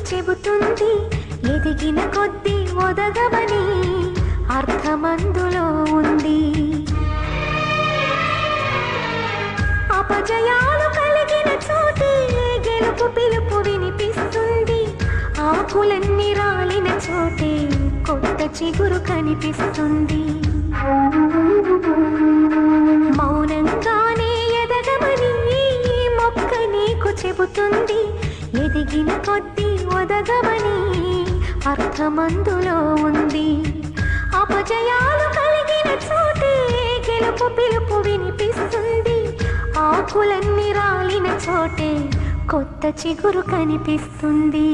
చెబుతుంది ఎదిగిన కొద్దీ ఒదగమని అర్థమందులో ఉంది. అపజయాలు కలిగిన చోటే గెలుపు పిలుపు వినిపిస్తుంది. ఆకులన్నీ రాలిన చోటే కొత్త చిగురు కనిపిస్తుంది. మౌనంగానే ఎదగమని మొక్క నీకు చెబుతుంది ఎదిగిన కొద్దీ ఒదగమని అర్థమందులో ఉంది. అపజయాలు కలిగిన చోటే గెలుపు పిలుపు వినిపిస్తుంది. ఆకులన్నీ రాలిన చోటే కొత్త చిగురు కనిపిస్తుంది.